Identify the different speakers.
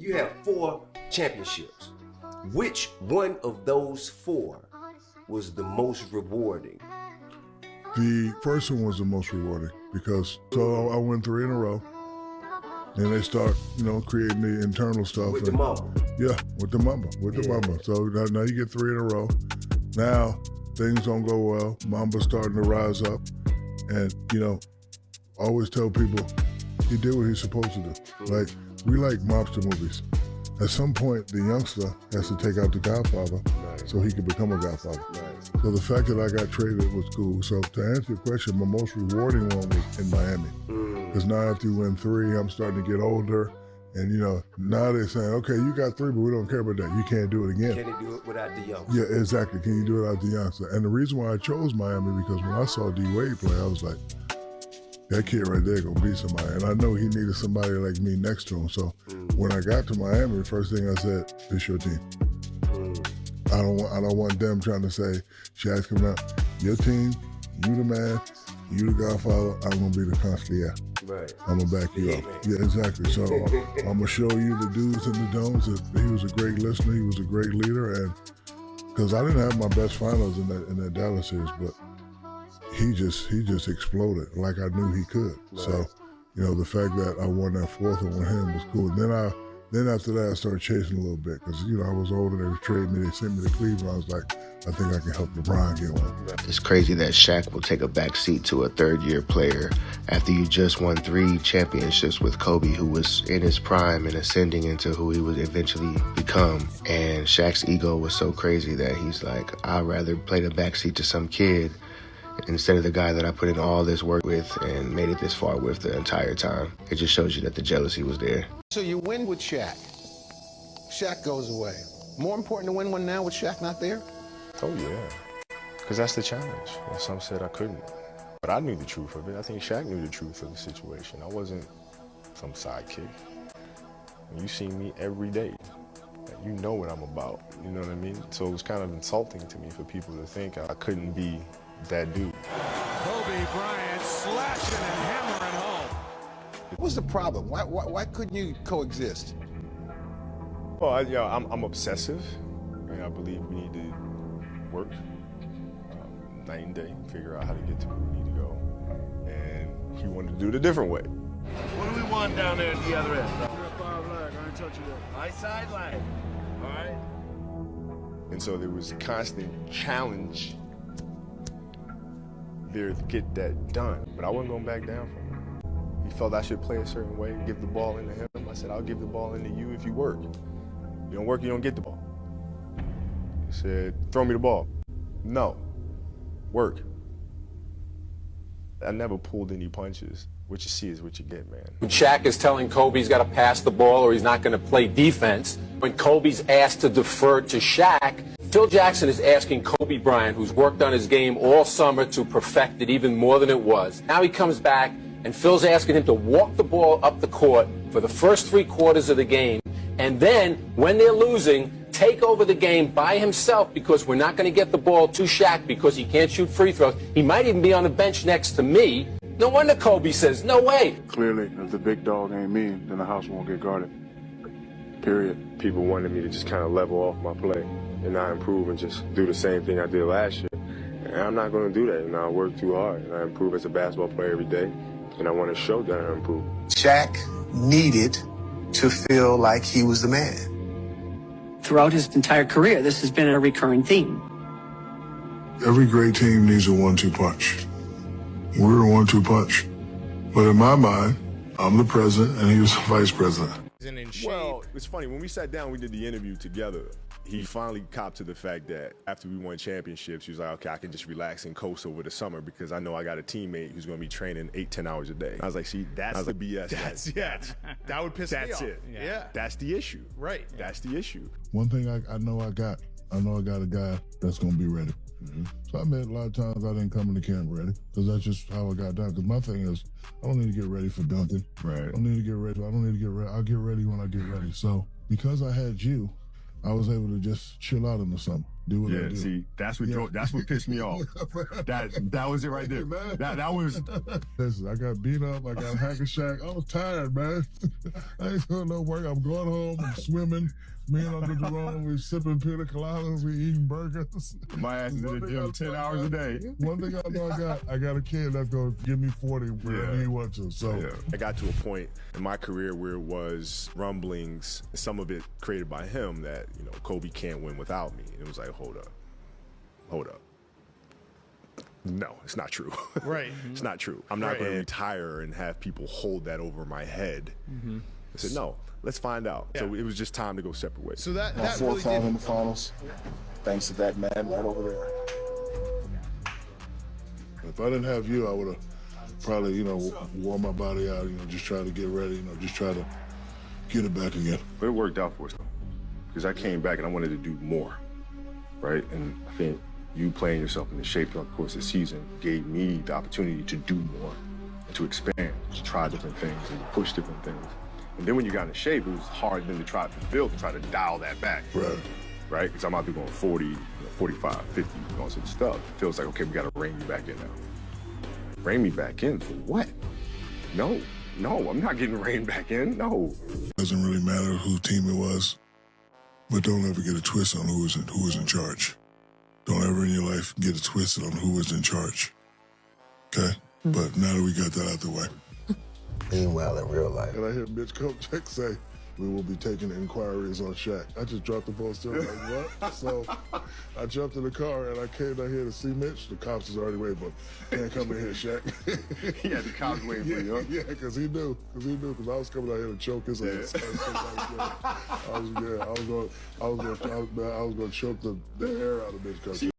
Speaker 1: You have 4 championships. Which one of those 4 was the most rewarding?
Speaker 2: The first one was the most rewarding because I won 3 in a row. Then they start, creating the internal stuff.
Speaker 1: With the mamba.
Speaker 2: Yeah, with the mamba. So now you get 3 in a row. Now things don't go well. Mamba's starting to rise up. And, I always tell people, he did what he's supposed to do. Like, we like mobster movies. At some point, the youngster has to take out the Godfather so he can become a Godfather. So the fact that I got traded was cool. So to answer your question, my most rewarding one was in Miami. Because now after you win 3, I'm starting to get older. And now they're saying, okay, you got 3, but we don't care about that. You can't do it again.
Speaker 1: Can he do it without the youngster?
Speaker 2: Yeah, exactly. Can you do it without the youngster? And the reason why I chose Miami, because when I saw D-Wade play, I was like, that kid right there gonna be somebody. And I know he needed somebody like me next to him. So when I got to Miami, the first thing I said, it's your team. I don't want them trying to say, Shaq's coming out. Your team, you the man, you the Godfather, I'm gonna be the conciliere.
Speaker 1: Right.
Speaker 2: I'm gonna back you up. Yeah, exactly. So I'm gonna show you the do's and the don'ts. He was a great listener, he was a great leader, and because I didn't have my best finals in that Dallas series, but he just exploded like I knew he could. Right. So, the fact that I won that 4th one with him was cool. And then after that, I started chasing a little bit because, I was older. They was trading me. They sent me to Cleveland. I was like, I think I can help LeBron get one.
Speaker 3: It's crazy that Shaq will take a backseat to a 3rd-year player after you just won 3 championships with Kobe, who was in his prime and ascending into who he would eventually become. And Shaq's ego was so crazy that he's like, I'd rather play the backseat to some kid instead of the guy that I put in all this work with and made it this far with the entire time. It just shows you that the jealousy was there.
Speaker 4: So you win with Shaq. Shaq goes away. More important to win one now with Shaq not there?
Speaker 5: Oh, yeah. Because that's the challenge. And some said I couldn't. But I knew the truth of it. I think Shaq knew the truth of the situation. I wasn't some sidekick. You see me every day. You know what I'm about. You know what I mean? So it was kind of insulting to me for people to think I couldn't be that dude.
Speaker 6: Kobe Bryant slashing and hammering home.
Speaker 4: What was the problem? Why couldn't you coexist?
Speaker 5: Well, I'm obsessive, and I believe we need to work night and day, figure out how to get to where we need to go. And he wanted to do it a different way.
Speaker 6: What do we want down there at the other end? You're a 5 leg. I ain't touching that. High side leg. All right.
Speaker 5: And so there was a constant challenge there to get that done, but I wasn't going back down from him. He felt I should play a certain way, give the ball into him. I said, I'll give the ball into you if you work. You don't work, you don't get the ball. He said, throw me the ball. No, work. I never pulled any punches. What you see is what you get, man.
Speaker 7: When Shaq is telling Kobe he's got to pass the ball or he's not going to play defense, when Kobe's asked to defer to Shaq, Phil Jackson is asking Kobe Bryant, who's worked on his game all summer to perfect it even more than it was. Now he comes back, and Phil's asking him to walk the ball up the court for the first 3 quarters of the game, and then, when they're losing, take over the game by himself because we're not going to get the ball to Shaq because he can't shoot free throws. He might even be on the bench next to me. No wonder Kobe says, no way.
Speaker 8: Clearly, if the big dog ain't me, then the house won't get guarded. Period.
Speaker 5: People wanted me to just kind of level off my play and not improve and just do the same thing I did last year. And I'm not going to do that. I work too hard, and I improve as a basketball player every day, and I want to show that I improve.
Speaker 9: Shaq needed to feel like he was the man.
Speaker 10: Throughout his entire career, this has been a recurring theme.
Speaker 2: Every great team needs a 1-2 punch. We're a 1-2 punch. But in my mind, I'm the president and he was the vice president.
Speaker 5: Well, it's funny. When we sat down, we did the interview together. He finally copped to the fact that after we won championships, he was like, okay, I can just relax and coast over the summer because I know I got a teammate who's going to be training 8-10 hours a day. I was like, see, that's the BS.
Speaker 6: That would piss me off.
Speaker 5: That's it.
Speaker 6: Yeah.
Speaker 5: That's the issue.
Speaker 6: Right.
Speaker 5: That's the issue.
Speaker 2: One thing I know I got a guy that's going to be ready. So I admit a lot of times I didn't come into camp ready because that's just how I got down. Because my thing is, I don't need to get ready for dunking. Right. I don't need to get ready. I'll get ready when I get ready. So because I had you, I was able to just chill out in the summer. Do what I do.
Speaker 5: See, that's what pissed me off. That was it right there. That was.
Speaker 2: Listen, I got beat up. I got hack a shack. I was tired, man. I ain't doing no work. I'm going home. I'm swimming. Me and Uncle Jerome, we sipping pina coladas. We eating burgers.
Speaker 5: My ass is in the gym 10 hours a day.
Speaker 2: One thing I know I got a kid that's going to give me 40 whenever he wants to. So
Speaker 5: I got to a point in my career where it was rumblings, some of it created by him, that, you know, Kobe can't win without me. And it was like, hold up. No, it's not true.
Speaker 11: Right.
Speaker 5: It's not true. I'm not going to retire and have people hold that over my head. I said, no, let's find out. So it was just time to go separate ways.
Speaker 11: So that
Speaker 8: Four
Speaker 11: really
Speaker 8: time
Speaker 11: did.
Speaker 8: in the finals, thanks to that man right over there.
Speaker 2: if I didn't have you, I would have probably, you know, worn my body out, you know, just trying to get ready, you know, just try to get it back again.
Speaker 5: But it worked out for us, though, because I came back and I wanted to do more, right? And I think you playing yourself in the shape throughout the course of the season gave me the opportunity to do more, and to expand, to try different things, and to push different things. And then when you got in shape, it was hard then to try to dial that back. Right? Because I'm out there going 40, 45, 50, and all sorts of stuff. It feels like, okay, we got to rein you back in now. Rein me back in for what? No, I'm not getting reined back in, no.
Speaker 2: Doesn't really matter whose team it was, but don't ever get a twist on who is in charge. Don't ever in your life get it twisted on who is in charge. Okay? But now that we got that out the way.
Speaker 1: Meanwhile, in real life.
Speaker 2: And I hear Mitch Kupchak say, we will be taking inquiries on Shaq. I just dropped the ball still like, what? So I jumped in the car and I came down here to see Mitch. The cops was already waiting for him. Can't come in here, Shaq.
Speaker 5: He had the cops waiting for you, huh?
Speaker 2: Yeah, because he knew. Because I was coming out here to choke his ass. I was going to choke the hair out of Mitch Kupchak.